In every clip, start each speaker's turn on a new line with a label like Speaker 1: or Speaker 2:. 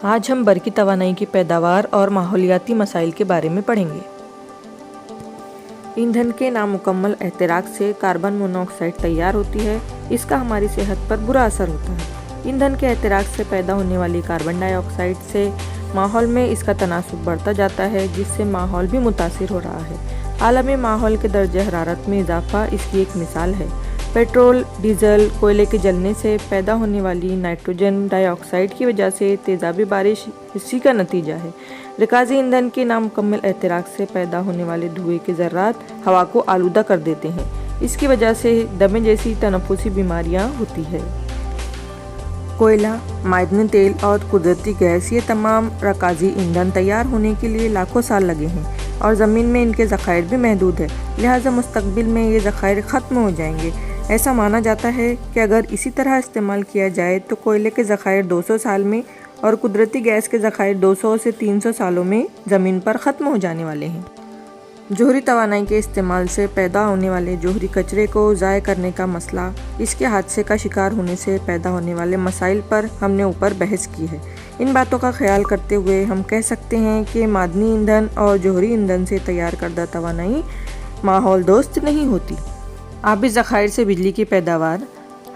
Speaker 1: آج ہم برقی توانائی کی پیداوار اور ماحولیاتی مسائل کے بارے میں پڑھیں گے۔ ایندھن کے نامکمل احتراق سے کاربن مونو آکسائیڈ تیار ہوتی ہے۔ اس کا ہماری صحت پر برا اثر ہوتا ہے۔ ایندھن کے احتراق سے پیدا ہونے والی کاربن ڈائی آکسائیڈ سے ماحول میں اس کا تناسب بڑھتا جاتا ہے، جس سے ماحول بھی متاثر ہو رہا ہے۔ عالمی ماحول کے درجہ حرارت میں اضافہ اس کی ایک مثال ہے۔ پیٹرول، ڈیزل، کوئلے کے جلنے سے پیدا ہونے والی نائٹروجن ڈائی آکسائیڈ کی وجہ سے تیزابی بارش اسی کا نتیجہ ہے۔ رکازی ایندھن کے نامکمل احتراق سے پیدا ہونے والے دھوئے کے ذرات ہوا کو آلودہ کر دیتے ہیں۔ اس کی وجہ سے دمے جیسی تنفسی بیماریاں ہوتی ہیں۔ کوئلہ، معدنی تیل اور قدرتی گیس، یہ تمام رکازی ایندھن تیار ہونے کے لیے لاکھوں سال لگے ہیں اور زمین میں ان کے ذخائر بھی محدود ہیں، لہٰذا مستقبل میں یہ ذخائر ختم ہو جائیں گے۔ ایسا مانا جاتا ہے کہ اگر اسی طرح استعمال کیا جائے تو کوئلے کے ذخائر 200 سال میں اور قدرتی گیس کے ذخائر 200 سے 300 سالوں میں زمین پر ختم ہو جانے والے ہیں۔ جوہری توانائی کے استعمال سے پیدا ہونے والے جوہری کچرے کو ضائع کرنے کا مسئلہ، اس کے حادثے کا شکار ہونے سے پیدا ہونے والے مسائل پر ہم نے اوپر بحث کی ہے۔ ان باتوں کا خیال کرتے ہوئے ہم کہہ سکتے ہیں کہ معدنی ایندھن اور جوہری ایندھن سے تیار کردہ توانائی ماحول دوست نہیں ہوتی۔ آبی ذخائر سے بجلی کی پیداوار،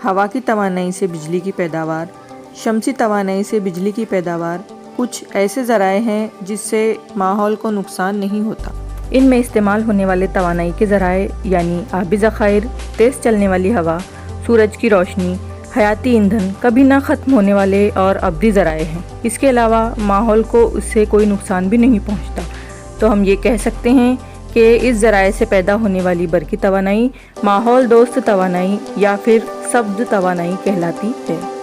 Speaker 1: ہوا کی توانائی سے بجلی کی پیداوار، شمسی توانائی سے بجلی کی پیداوار کچھ ایسے ذرائع ہیں جس سے ماحول کو نقصان نہیں ہوتا۔ ان میں استعمال ہونے والے توانائی کے ذرائع یعنی آبی ذخائر، تیز چلنے والی ہوا، سورج کی روشنی، حیاتی ایندھن، کبھی نہ ختم ہونے والے اور ابدی ذرائع ہیں۔ اس کے علاوہ ماحول کو اس سے کوئی نقصان بھی نہیں پہنچتا۔ تو ہم یہ کہہ سکتے ہیں کہ اس ذرائع سے پیدا ہونے والی برقی توانائی ماحول دوست توانائی یا پھر سبز توانائی کہلاتی ہے۔